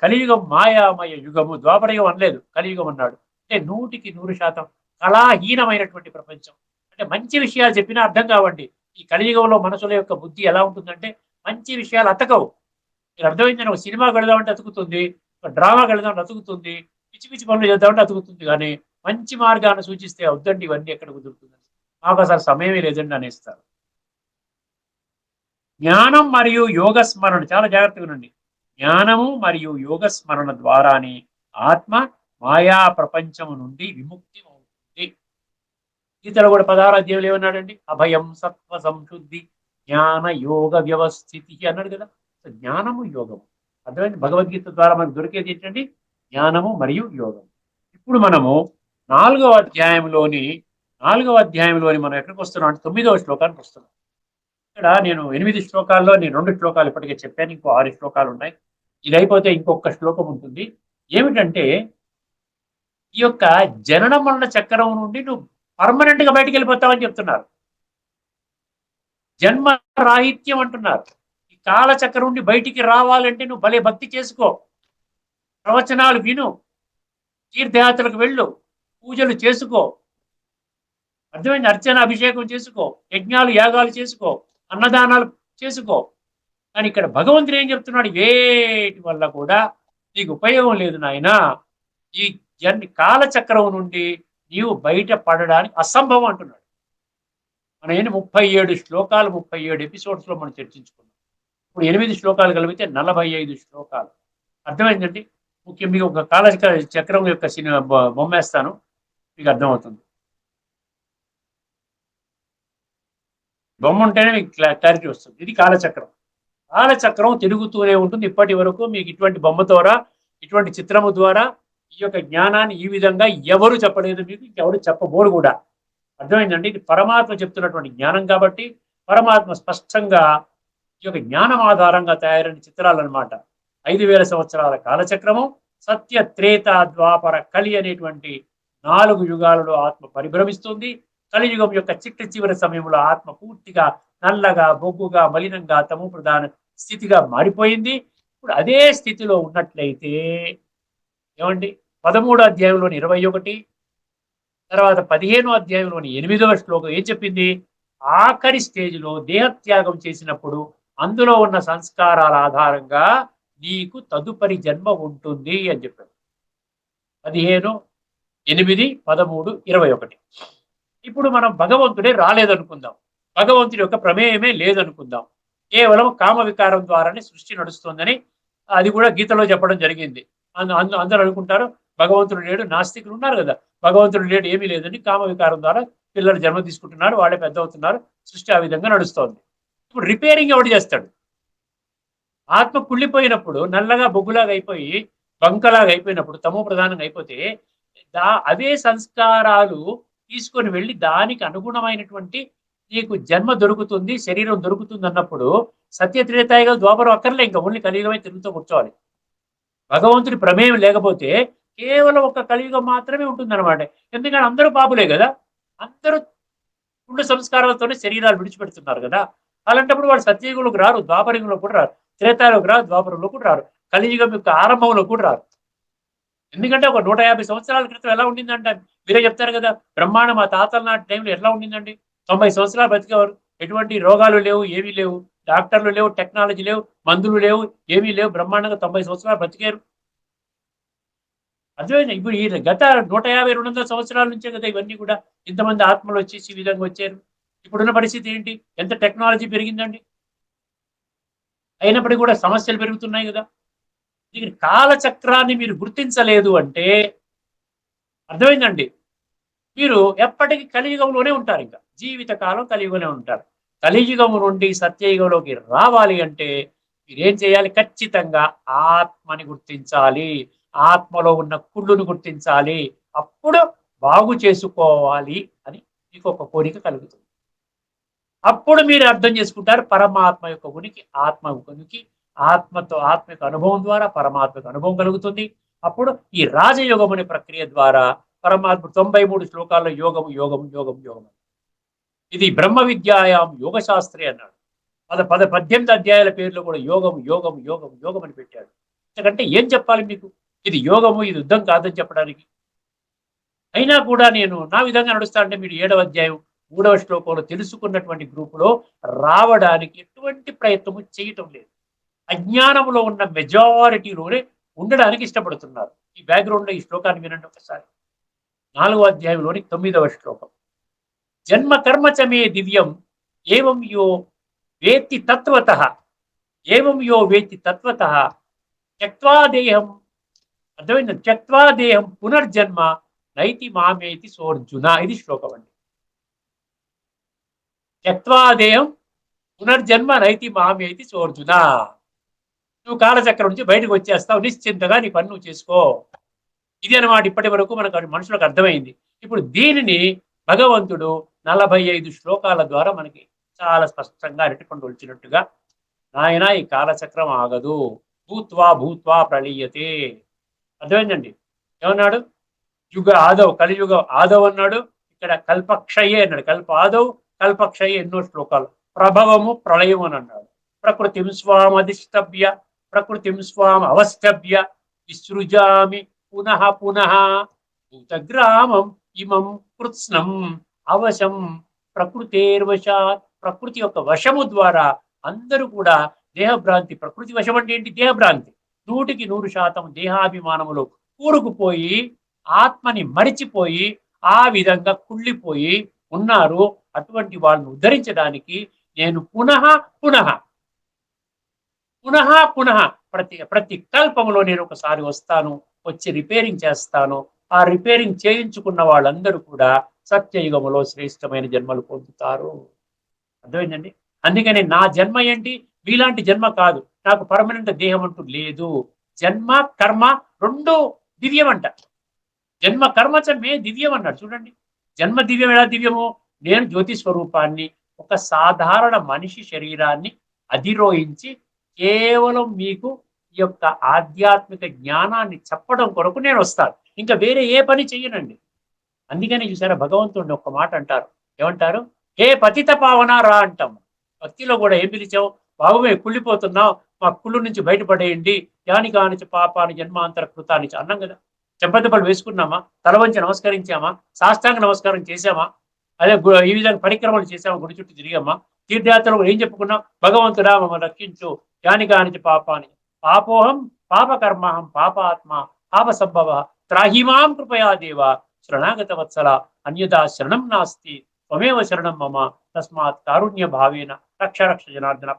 కలియుగం మాయామయ యుగము. ద్వాపరయుగం అనలేదు, కలియుగం అన్నాడు. అంటే 100% కళాహీనమైనటువంటి ప్రపంచం. అంటే మంచి విషయాలు చెప్పినా అర్థం కావండి. ఈ కలియుగంలో మనుషుల యొక్క బుద్ధి ఎలా ఉంటుందంటే మంచి విషయాలు అతకవు. మీరు అర్థమైందని ఒక సినిమా వెళదామంటే అతుకుతుంది, ఒక డ్రామా వెళదామంటే అతుకుతుంది, పిచ్చి పిచ్చి పనులు చేద్దామంటే అతుకుతుంది. కానీ మంచి మార్గాన్ని సూచిస్తే వద్దండి ఇవన్నీ ఎక్కడ కుదురుతుందని, మాకు అసలు సమయమే లేదండి అనేస్తారు. జ్ఞానం మరియు యోగ స్మరణ, చాలా జాగ్రత్తగా ఉండండి. జ్ఞానము మరియు యోగ స్మరణ ద్వారానే ఆత్మ మాయా ప్రపంచము నుండి విముక్తి అవుతుంది. గీతలో కూడా 16వ అధ్యాయంలో ఏమన్నాడండి? అభయం సత్వ సంశుద్ధి జ్ఞాన యోగ వ్యవస్థితి అన్నాడు కదా. జ్ఞానము యోగము అర్థమైంది. భగవద్గీత ద్వారా మనకు దొరికేది ఏంటండి? జ్ఞానము మరియు యోగం. ఇప్పుడు మనము 4వ అధ్యాయంలోని మనం ఎక్కడికి వస్తున్నాం అంటే 9వ శ్లోకానికి వస్తున్నాం. ఇక్కడ నేను 8 శ్లోకాల్లో 2 శ్లోకాలు ఇప్పటికే చెప్పాను. ఇంకో 6 శ్లోకాలు ఉన్నాయి. ఇది అయిపోతే ఇంకొక శ్లోకం ఉంటుంది. ఏమిటంటే ఈ యొక్క జనన మరణ చక్రం నుండి నువ్వు పర్మనెంట్ గా బయటికి వెళ్ళిపోతావని చెప్తున్నారు. జన్మ రాహిత్యం అంటున్నారు. ఈ కాలచక్రం నుండి బయటికి రావాలంటే నువ్వు భలే భక్తి చేసుకో, ప్రవచనాలు విను, తీర్థయాత్రలకు వెళ్ళు, పూజలు చేసుకో, అర్థమైంది, అర్చన అభిషేకం చేసుకో, యజ్ఞాలు యాగాలు చేసుకో, అన్నదానాలు చేసుకో. కానీ ఇక్కడ భగవంతుడు ఏం చెప్తున్నాడు? వేటి వల్ల కూడా నీకు ఉపయోగం లేదు నాయన. ఈ కాలచక్రం నుండి నీవు బయట పడడానికి అసంభవం అంటున్నాడు. మనం 37 శ్లోకాలు 37 ఎపిసోడ్స్ లో మనం చర్చించుకున్నాం. ఇప్పుడు 8 శ్లోకాలు కలిపితే 45 శ్లోకాలు. అర్థమైందండి? ముఖ్యం మీకు ఒక కాలచక్రం యొక్క బొమ్మ వేస్తాను, మీకు అర్థమవుతుంది. బొమ్మ ఉంటేనే మీకు క్లారిటీ వస్తుంది. ఇది కాలచక్రం. కాలచక్రం తిరుగుతూనే ఉంటుంది. ఇప్పటి వరకు మీకు ఇటువంటి బొమ్మ ద్వారా, ఇటువంటి చిత్రము ద్వారా ఈ యొక్క జ్ఞానాన్ని ఈ విధంగా ఎవరు చెప్పలేదు, మీకు ఇంకెవరు చెప్పబోరు కూడా. అర్థమైందండి? ఇది పరమాత్మ చెప్తున్నటువంటి జ్ఞానం కాబట్టి పరమాత్మ స్పష్టంగా ఈ యొక్క జ్ఞానం ఆధారంగా తయారైన చిత్రాలు అనమాట. 5000 సంవత్సరాల కాలచక్రము, సత్య త్రేత ద్వాపర కలి అనేటువంటి 4 యుగాలలో ఆత్మ పరిభ్రమిస్తుంది. కలియుగం యొక్క చివరి సమయంలో ఆత్మ పూర్తిగా నల్లగా, బొగ్గుగా, మలినంగా, తము ప్రధాన స్థితిగా మారిపోయింది. ఇప్పుడు అదే స్థితిలో ఉన్నట్లయితే ఏమండి? 13వ అధ్యాయంలోని 21, తర్వాత 15వ అధ్యాయంలోని 8వ శ్లోకం ఏం చెప్పింది? ఆఖరి స్టేజ్లో దేహత్యాగం చేసినప్పుడు అందులో ఉన్న సంస్కారాల ఆధారంగా నీకు తదుపరి జన్మ ఉంటుంది అని చెప్పాడు. 15, 8, 13, 21. ఇప్పుడు మనం భగవంతుడే రాలేదనుకుందాం, భగవంతుడి యొక్క ప్రమేయమే లేదనుకుందాం, కేవలం కామ వికారం ద్వారానే సృష్టి నడుస్తుందని అది కూడా గీతలో చెప్పడం జరిగింది. అందరూ అనుకుంటారు భగవంతుడు లేడు, నాస్తికులు ఉన్నారు కదా, భగవంతుడు లేడు ఏమీ లేదని కామ వికారం ద్వారా పిల్లలు జన్మ తీసుకుంటున్నారు, వాళ్ళే పెద్ద అవుతున్నారు, సృష్టి ఆ విధంగా నడుస్తోంది. ఇప్పుడు రిపేరింగ్ ఎవడు చేస్తాడు? ఆత్మ కుళ్ళిపోయినప్పుడు, నల్లగా బొగ్గులాగా అయిపోయి బంకలాగా అయిపోయినప్పుడు, తమో ప్రధానంగా అయిపోతే అవే సంస్కారాలు తీసుకొని వెళ్ళి దానికి అనుగుణమైనటువంటి నీకు జన్మ దొరుకుతుంది, శరీరం దొరుకుతుంది అన్నప్పుడు సత్యత్రేతాయిగా ద్వాపరం అక్కర్లే, ఇంకా ఓన్లీ కలియుగమే తిరుగుతూ కూర్చోవాలి. భగవంతుడి ప్రమేయం లేకపోతే కేవలం ఒక కలియుగం మాత్రమే ఉంటుందన్నమాట. ఎందుకంటే అందరూ పాపులే కదా, అందరూ పుణ్య సంస్కారాలతోనే శరీరాలు విడిచిపెడుతున్నారు కదా. అలాంటప్పుడు వాళ్ళు సత్యయుగంలోకి రారు, ద్వాపరయుగంలో కూడా రారు, త్రేతాయుగంలోకి రారు, ద్వాపరంలో కూడా రారు, కలియుగం యొక్క ఆరంభంలో కూడా రారు. ఎందుకంటే ఒక 150 సంవత్సరాల క్రితం ఎలా ఉండిందంటే మీరే చెప్తారు కదా, బ్రహ్మాండం మా తాతల నాటి టైంలో ఎలా ఉండిందండి. 90 సంవత్సరాలు బతికేవారు, ఎటువంటి రోగాలు లేవు, ఏమీ లేవు, డాక్టర్లు లేవు, టెక్నాలజీ లేవు, మందులు లేవు, ఏమీ లేవు, బ్రహ్మాండంగా 90 సంవత్సరాలు బతికారు. అర్థమైంది. ఇప్పుడు ఈ గత 150, 200 సంవత్సరాల నుంచే కదా ఇవన్నీ కూడా ఇంతమంది ఆత్మలు వచ్చేసి ఈ విధంగా వచ్చారు. ఇప్పుడున్న పరిస్థితి ఏంటి? ఎంత టెక్నాలజీ పెరిగిందండి, అయినప్పటికీ కూడా సమస్యలు పెరుగుతున్నాయి కదా. దీని కాలచక్రాన్ని మీరు గుర్తించలేదు అంటే అర్థమైందండి, మీరు ఎప్పటికీ కలియుగంలోనే ఉంటారు, ఇంకా జీవితకాలం కలియుగంలోనే ఉంటారు. కలియుగం నుండి సత్యయుగంలోకి రావాలి అంటే మీరేం చేయాలి? ఖచ్చితంగా ఆత్మని గుర్తించాలి, ఆత్మలో ఉన్న కుళ్ళును గుర్తించాలి, అప్పుడు బాగు చేసుకోవాలి అని మీకు ఒక కోరిక కలుగుతుంది. అప్పుడు మీరు అర్థం చేసుకుంటారు పరమాత్మ యొక్క ఉనికి, ఆత్మ ఉనికి, ఆత్మతో ఆత్మ యొక్క అనుభవం ద్వారా పరమాత్మకు అనుభవం కలుగుతుంది. అప్పుడు ఈ రాజయోగం అనే ప్రక్రియ ద్వారా పరమాత్మ 93 శ్లోకాల్లో యోగము యోగము యోగం యోగం, ఇది బ్రహ్మ విద్యాయాం యోగ శాస్త్రి అన్నాడు. 18 అధ్యాయాల పేర్లు కూడా యోగం యోగం యోగం యోగం అని పెట్టాడు. ఎందుకంటే ఏం చెప్పాలి మీకు? ఇది యోగము, ఇది యుద్ధం కాదని చెప్పడానికి. అయినా కూడా నేను నా విధంగా నడుస్తా అంటే మీరు 7వ అధ్యాయం 3వ శ్లోకంలో తెలుసుకున్నటువంటి గ్రూపులో రావడానికి ఎటువంటి ప్రయత్నము చేయటం లేదు. అజ్ఞానంలో ఉన్న మెజారిటీలోనే ఉండడానికి ఇష్టపడుతున్నారు. ఈ బ్యాక్గ్రౌండ్ లో ఈ శ్లోకాన్ని వినండి ఒకసారి. 4వ అధ్యాయంలోని 9వ శ్లోకం. జన్మ కర్మ చ మే దివ్యం ఏవం యో వేత్తి తత్వతః, ఏవం యో వేత్తి తత్వతః త్యక్త్వా దేహం, అర్థమైంది, త్యక్త్వా దేహం పునర్జన్మ నైతి మామేతి సోర్జున. ఇది శ్లోకం అండి. త్యక్త్వా దేహం పునర్జన్మ నైతి మామేతి సోర్జున. నువ్వు కాలచక్రం నుంచి బయటకు వచ్చేస్తావు, నిశ్చింతగా నీ పని నువ్వు చేసుకో. ఇది అన్నమాట ఇప్పటి వరకు మనకు మనుషులకు అర్థమైంది. ఇప్పుడు దీనిని భగవంతుడు 45 శ్లోకాల ద్వారా మనకి చాలా స్పష్టంగా అరటిపండు వచ్చినట్టుగా, నాయన ఈ కాలచక్రం ఆగదు, భూత్వా భూత్వా ప్రళీయతే. అర్థమైందండి. ఏమన్నాడు? యుగ ఆదవ్, కలియుగ ఆదవ్ అన్నాడు, ఇక్కడ కల్పక్షయే అన్నాడు, కల్ప ఆదవ్ కల్పక్షయే ఎన్నో శ్లోకాలు. ప్రభవము ప్రళయం అని అన్నాడు. ప్రకృతిం స్వాం అధిష్టభ్య ప్రకృతిం స్వాం అవష్టభ్య విసృజామి పునః పునః భూతగ్రామం ఇమం కృత్స్నం అవశం ప్రకృతేర్వశాత్. ప్రకృతి యొక్క వశము ద్వారా అందరూ కూడా దేహభ్రాంతి, ప్రకృతి వశం అంటే ఏంటి? దేహభ్రాంతి. 100% దేహాభిమానములో కూరుకుపోయి ఆత్మని మరిచిపోయి ఆ విధంగా కుళ్ళిపోయి ఉన్నారు. అటువంటి వాళ్ళని ఉద్ధరించడానికి నేను పునః పునః పునః పునః ప్రతి కల్పంలో నేను ఒకసారి వస్తాను, వచ్చి రిపేరింగ్ చేస్తాను. ఆ రిపేరింగ్ చేయించుకున్న వాళ్ళందరూ కూడా సత్యయుగములో శ్రేష్టమైన జన్మలు పొందుతారు. అర్థమైందండి. అందుకని నా జన్మ ఏంటి? మీలాంటి జన్మ కాదు, నాకు పర్మనెంట్ దేహం అంటూ లేదు. జన్మ కర్మ రెండు దివ్యం అంట. జన్మ కర్మచమే దివ్యం అన్నాడు. చూడండి, జన్మ దివ్యం ఎలా దివ్యమో, నేను జ్యోతి స్వరూపాన్ని ఒక సాధారణ మనిషి శరీరాన్ని అధిరోహించి కేవలం మీకు ఈ యొక్క ఆధ్యాత్మిక జ్ఞానాన్ని చెప్పడం కొరకు నేను వస్తాను, ఇంకా వేరే ఏ పని చెయ్యనండి. అందుకని చూసారా భగవంతుడిని ఒక్క మాట అంటారు, ఏమంటారు? హే పతిత పావన రా అంటాం. భక్తిలో కూడా ఏం పిలిచావు? బాబు మేము కుళ్ళిపోతున్నాం, మా కుళ్ళు నుంచి బయటపడేయండి, యాని కానిచి పాపాని జన్మాంతర కృతానికి అన్నాం కదా. చెంపదెబ్బలు వేసుకున్నామా? తల వంచి నమస్కరించామా? సాష్టాంగ నమస్కారం చేశామా? అదే ఈ విధంగా పరిక్రమలు చేసామా? గుడి చుట్టూ తిరిగామా? తీర్థయాత్రలు ఏం చెప్పుకున్నాం? భగవంతుడా మమ్మల్ని రక్షించు, యాని కానిచి పాపాని పాపోహం పాపకర్మహం పాపాత్మ పాప సంభవ త్రాహిమాం కృపయా దేవ శరణాగత వత్సల అన్యదా శరణం నాస్తి త్వమేవ శరణం మమ తస్మాత్ కారుణ్య భావేన రక్ష రక్ష జనార్దన.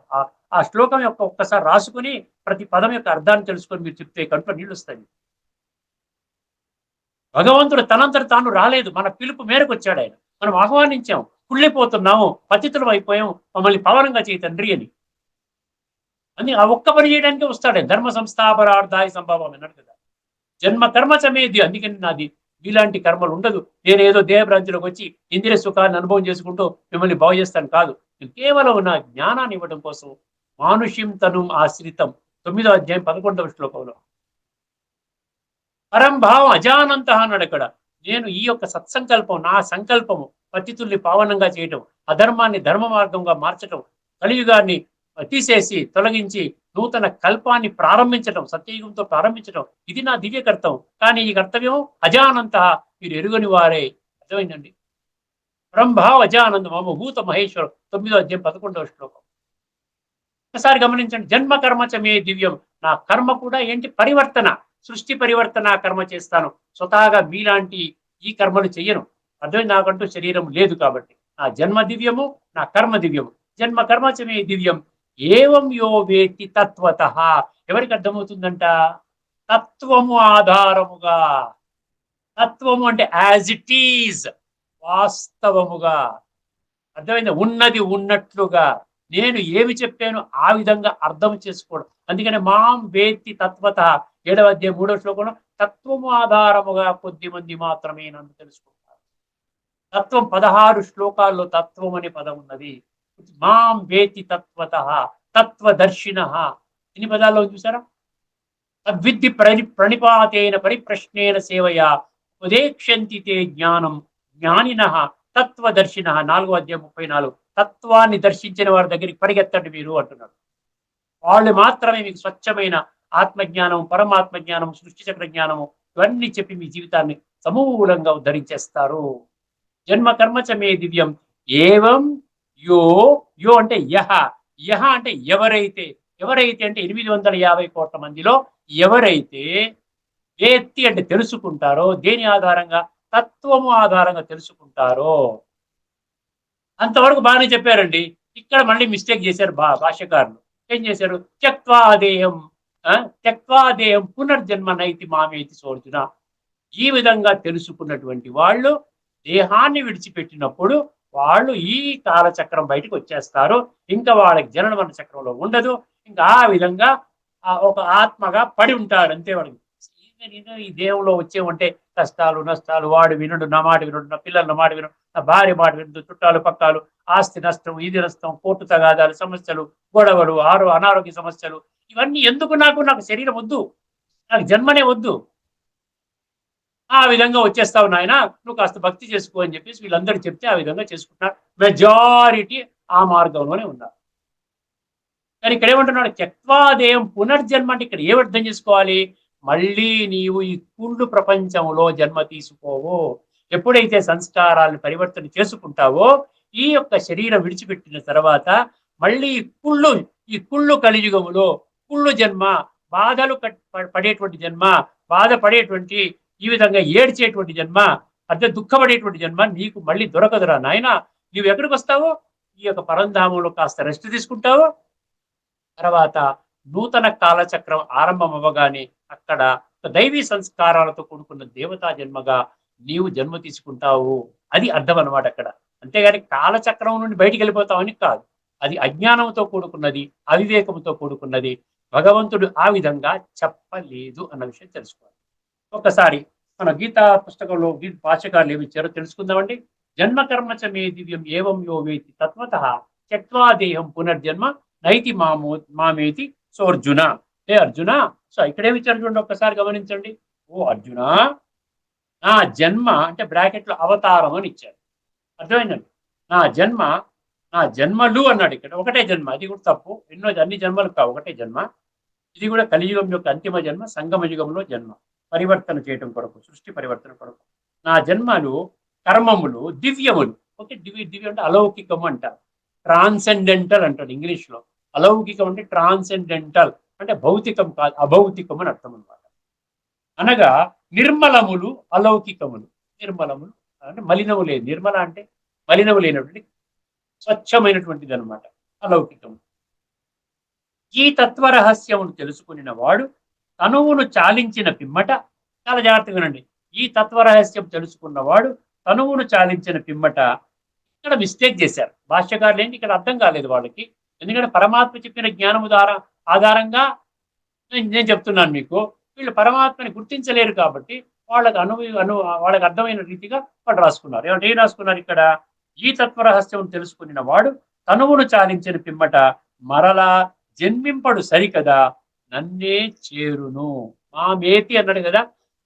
ఆ శ్లోకం యొక్క ఒక్కసారి రాసుకుని ప్రతి పదం యొక్క అర్థాన్ని తెలుసుకొని మీరు చెప్తే కంట్లో నీళ్ళు వస్తాయి. భగవంతుడు తనంతట తాను రాలేదు, మన పిలుపు మేరకు వచ్చాడు ఆయన. మనం ఆహ్వానించాం, కుళ్ళిపోతున్నాము, పతితులం అయిపోయాం, మమ్మల్ని పవనంగా చేయి తండ్రి అని. అని ఆ ఒక్క పని చేయడానికి వస్తాడే. ధర్మ సంస్థాపనార్థాయ సంభవం అన్నాడు కదా. జన్మ కర్మ చమేది. అందుకని నాది ఇలాంటి కర్మలు ఉండదు. నేనేదో దేహభ్రాంతిలోకి వచ్చి ఇంద్రియ సుఖాన్ని అనుభవం చేసుకుంటూ మిమ్మల్ని బాగు చేస్తాను కాదు. నేను కేవలం నా జ్ఞానాన్ని ఇవ్వడం కోసం మానుష్యం తను ఆశ్రితం 9వ అధ్యాయం 11వ శ్లోకంలో పరంభావం అజానంత అన్నాడు అక్కడ. నేను ఈ యొక్క సత్సంకల్పం, నా సంకల్పము పతితుల్ని పావనంగా చేయటం, అధర్మాన్ని ధర్మ మార్గంగా మార్చటం, కలియుగాన్ని తీసేసి తొలగించి నూతన కల్పాన్ని ప్రారంభించడం, సత్యయుగంతో ప్రారంభించడం, ఇది నా దివ్య కర్తవ్యం. కానీ ఈ కర్తవ్యం అజానంత, మీరు ఎరుగని వారే. అర్థమైందండి. పరంభావ అజానంద మమ భూత మహేశ్వరం 9వ అధ్యాయం 11వ శ్లోకం. ఒకసారి గమనించండి. జన్మ కర్మ చ మే దివ్యం. నా కర్మ కూడా ఏంటి? పరివర్తన, సృష్టి పరివర్తన కర్మ చేస్తాను. స్వతహాగా మీలాంటి ఈ కర్మలు చెయ్యను. అర్థమైంది. నాకంటూ శరీరం లేదు కాబట్టి నా జన్మ దివ్యము, నా కర్మ దివ్యము. జన్మ కర్మ చ మే దివ్యం ఏవం యో వేత్తి తత్వతః. ఎవరికి అర్థమవుతుందంట? తత్వము ఆధారముగా. తత్వము అంటే యాజ్ ఇట్ ఈజ్, వాస్తవముగా. అర్థమైంది. ఉన్నది ఉన్నట్లుగా నేను ఏమి చెప్పాను ఆ విధంగా అర్థం చేసుకోవడం. అందుకని మాం వేత్తి తత్వత 7వ అధ్యాయం 3వ శ్లోకంలో తత్వము ఆధారముగా కొద్ది మంది మాత్రమే నన్ను తెలుసుకుంటారు. తత్వం 16 శ్లోకాల్లో తత్వం అనే పదం ఉన్నది. మాం వేత్తి తత్వత తత్వదర్శిన. ఎన్ని పదాల్లో చూసారా? తద్విద్ది ప్రణిపాతేన పరిప్రశ్నేన సేవయా ఉదేక్షంతి తే జ్ఞానం జ్ఞానిన తత్వదర్శిన. 4వ అధ్యాయం 34. తత్వాన్ని దర్శించిన వారి దగ్గరికి పరిగెత్తండి మీరు అంటున్నాడు. వాళ్ళు మాత్రమే మీకు స్వచ్ఛమైన ఆత్మజ్ఞానం, పరమాత్మ జ్ఞానం, సృష్టి చక్ర జ్ఞానము ఇవన్నీ చెప్పి మీ జీవితాన్ని సమూలంగా ఉద్ధరించేస్తారు. జన్మ కర్మ చ మే దివ్యం ఏవం యో. యో అంటే యహ. యహ అంటే ఎవరైతే. ఎవరైతే అంటే 850 కోట్ల మందిలో ఎవరైతే వేత్తి అంటే తెలుసుకుంటారో, దేని ఆధారంగా? తత్వము ఆధారంగా తెలుసుకుంటారో. అంతవరకు బాగానే చెప్పారండి. ఇక్కడ మళ్ళీ మిస్టేక్ చేశారు భాష్యకారులు. ఏం చేశారు? త్యక్వాదేహం త్యక్వాదేహం పునర్జన్మ నైతి మామేతి సోర్జున. ఈ విధంగా తెలుసుకున్నటువంటి వాళ్ళు దేహాన్ని విడిచిపెట్టినప్పుడు వాళ్ళు ఈ కాలచక్రం బయటకు వచ్చేస్తారు. ఇంకా వాళ్ళకి జనన మరణ చక్రంలో ఉండదు. ఇంకా ఆ విధంగా ఒక ఆత్మగా పడి ఉంటారు అంతే. వాడికి ఈ దేవులో వచ్చేవంటే కష్టాలు నష్టాలు, వాడు వినడు, నా మాట వినడు, నా పిల్లల మాట వినడు, నా భార్య మాట వినడు, చుట్టాలు పక్కాలు, ఆస్తి నష్టం, ఇది నష్టం, కోర్టు తగాదాలు, సమస్యలు, గొడవలు, అనారోగ్య సమస్యలు, ఇవన్నీ ఎందుకు? నాకు శరీరం వద్దు, నాకు జన్మనే వద్దు. ఆ విధంగా వచ్చేస్తావు నాయన, నువ్వు కాస్త భక్తి చేసుకో అని చెప్పేసి వీళ్ళందరూ చెప్తే ఆ విధంగా చేసుకుంటున్నారు. మెజారిటీ ఆ మార్గంలోనే ఉన్నారు. కానీ ఇక్కడ ఏమంటున్నాడు? త్యక్వాదేయం పునర్జన్మ అంటే ఇక్కడ ఏం అర్థం చేసుకోవాలి? మళ్ళీ నీవు ఈ కుళ్ళు ప్రపంచంలో జన్మ తీసుకోవు. ఎప్పుడైతే సంస్కారాలను పరివర్తన చేసుకుంటావో, ఈ యొక్క శరీరం విడిచిపెట్టిన తర్వాత మళ్ళీ ఈ కుళ్ళు కలియుగములో కుళ్ళు జన్మ, బాధలు పడేటువంటి జన్మ, బాధపడేటువంటి, ఈ విధంగా ఏడ్చేటువంటి జన్మ, అదే దుఃఖపడేటువంటి జన్మ నీకు మళ్ళీ దొరకదురా నాయన. నువ్వు ఎక్కడికి వస్తావో ఈ యొక్క పరంధామంలో కాస్త రెస్ట్ తీసుకుంటావో, తర్వాత నూతన కాలచక్రం ఆరంభం అవ్వగానే అక్కడ దైవీ సంస్కారాలతో కూడుకున్న దేవతా జన్మగా నీవు జన్మ తీసుకుంటావు. అది అర్థం అన్నమాట అక్కడ. అంతేగాని కాలచక్రం నుండి బయటికి వెళ్ళిపోతావని కాదు. అది అజ్ఞానంతో కూడుకున్నది, అవివేకంతో కూడుకున్నది. భగవంతుడు ఆ విధంగా చెప్పలేదు అన్న విషయం తెలుసుకోవాలి. ఒకసారి మన గీతా పుస్తకంలో భాష్యకారులు ఏమి ఇచ్చారో తెలుసుకుందామండి. జన్మ కర్మ చ మే దివ్యం ఏవం యో వేతి తత్వతః త్యక్వా దేహం పునర్జన్మ నైతి మామేతి సోర్జున. ఏ అర్జున, సో ఇక్కడేమి ఇచ్చారు చూడండి, ఒక్కసారి గమనించండి. ఓ అర్జున, నా జన్మ అంటే బ్రాకెట్లో అవతారం అని ఇచ్చారు. అర్థమైందండి. నా జన్మలు అన్నాడు. ఇక్కడ ఒకటే జన్మ, అది కూడా తప్పు. అన్ని జన్మలు కావు, ఒకటే జన్మ. ఇది కూడా కలియుగం యొక్క అంతిమ జన్మ, సంగమ యుగంలో జన్మ, పరివర్తన చేయటం కొరకు, సృష్టి పరివర్తన కొరకు. నా జన్మలు కర్మములు దివ్యములు. ఓకే, దివ్యం అంటే అలౌకికం అంటారు, ట్రాన్సెండెంటల్ అంటాడు ఇంగ్లీష్లో. అలౌకికం అంటే ట్రాన్సెండెంటల్, అంటే భౌతికం కాదు, అభౌతికం అని అర్థం అనమాట. అనగా నిర్మలములు అలౌకికములు. నిర్మలములు అంటే మలినము లేదు, నిర్మల అంటే మలినము లేనటువంటి స్వచ్ఛమైనటువంటిది అనమాట అలౌకికము. ఈ తత్వరహస్యమును తెలుసుకుని వాడు తనువును చాలించిన పిమ్మట, చాలా జాగ్రత్తగా వినండి, ఈ తత్వరహస్యం తెలుసుకున్నవాడు తనువును చాలించిన పిమ్మట, ఇక్కడ మిస్టేక్ చేశారు భాష్యకారులు, ఏంటి ఇక్కడ అర్థం కాలేదు వాళ్ళకి. ఎందుకంటే పరమాత్మ చెప్పిన జ్ఞానము ద్వారా ఆధారంగా నేను చెప్తున్నాను మీకు, వీళ్ళు పరమాత్మని గుర్తించలేరు కాబట్టి వాళ్ళకి వాళ్ళకి అర్థమైన రీతిగా వాళ్ళు రాసుకున్నారు. ఏమంటే ఏం రాసుకున్నారు ఇక్కడ, ఈ తత్వరహస్యం తెలుసుకున్న వాడు తనువును చాలించిన పిమ్మట మరలా జన్మింపడు సరికదా నన్నే చేరును. మామేతి అన్నాడు కదా,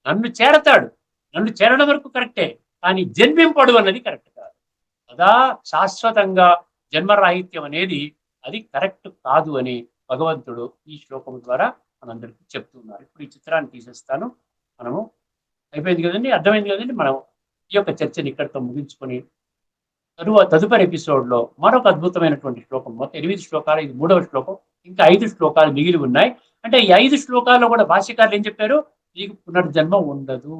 నన్ను చేరతాడు, నన్ను చేరడం వరకు కరెక్టే, కానీ జన్మింపడు అన్నది కరెక్ట్ కాదు. కదా శాశ్వతంగా జన్మరాహిత్యం అనేది అది కరెక్ట్ కాదు అని భగవంతుడు ఈ శ్లోకం ద్వారా మనందరికీ చెప్తున్నారు. ఇప్పుడు ఈ చిత్రాన్ని తీసేస్తాను. మనము అయిపోయింది కదండి, అర్థమైంది కదండి. మనం ఈ యొక్క చర్చని ఇక్కడితో ముగించుకొని తదుపరి ఎపిసోడ్లో మరొక అద్భుతమైనటువంటి శ్లోకం, మొత్తం 8 శ్లోకాలు, ఇది 3వ శ్లోకం, ఇంకా 5 శ్లోకాలు మిగిలి ఉన్నాయి. అంటే ఈ 5 శ్లోకాల్లో కూడా భాష్యకారులు ఏం చెప్పారు, నీకు పునర్జన్మ ఉండదు.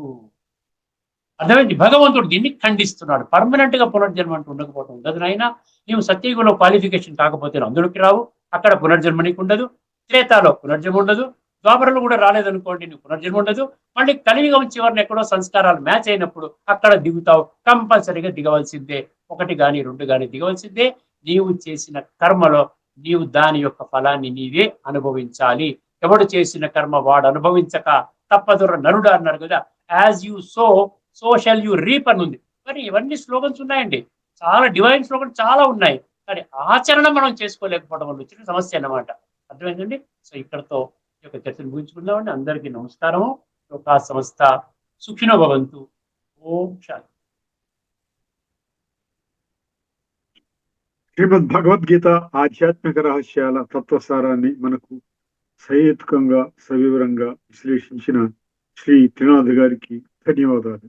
అర్థమైంది, భగవంతుడు దీన్ని ఖండిస్తున్నాడు. పర్మనెంట్ గా పునర్జన్మ అంటూ ఉండకపోవడం ఉండదు నాయన. నీవు సత్యయుగంలో క్వాలిఫికేషన్ కాకపోతే అందులోకి రావు, అక్కడ పునర్జన్మ నీకు ఉండదు. త్రేతాలో పునర్జన్మ ఉండదు, ద్వాపరలు కూడా రాలేదనుకోండి, నీకు పునర్జన్మ ఉండదు. మళ్ళీ కలియుగం చివరిని ఎక్కడో సంస్కారాలు మ్యాచ్ అయినప్పుడు అక్కడ దిగుతావు, కంపల్సరీగా దిగవలసిందే. 1 గాని 2 గాని దిగవలసిందే. నీవు చేసిన కర్మలో నీవు దాని యొక్క ఫలాన్ని నీవే అనుభవించాలి. ఎవడు చేసిన కర్మ వాడు అనుభవించక తప్పదుర నరుడు అన్నారు కదా, as you so shall you reap అని ఉంది. మరి ఇవన్నీ స్లోగన్స్ ఉన్నాయండి, చాలా డివైన్ స్లోగన్స్ చాలా ఉన్నాయి, కానీ ఆచరణ మనం చేసుకోలేకపోవడం వల్ల వచ్చిన సమస్య అన్నమాట. అర్థమైందండి. సో ఇక్కడతో ఈ యొక్క చర్చను ముగించుకుందామండి. అందరికీ నమస్కారము. లోకా సంస్థ సుఖినో భవంతు. ఓం శాంతి. శ్రీమద్ భగవద్గీత ఆధ్యాత్మిక రహస్యాల తత్వసారాన్ని మనకు సహేతుకంగా సవివరంగా విశ్లేషించిన శ్రీ త్రినాథ్ గారికి ధన్యవాదాలు.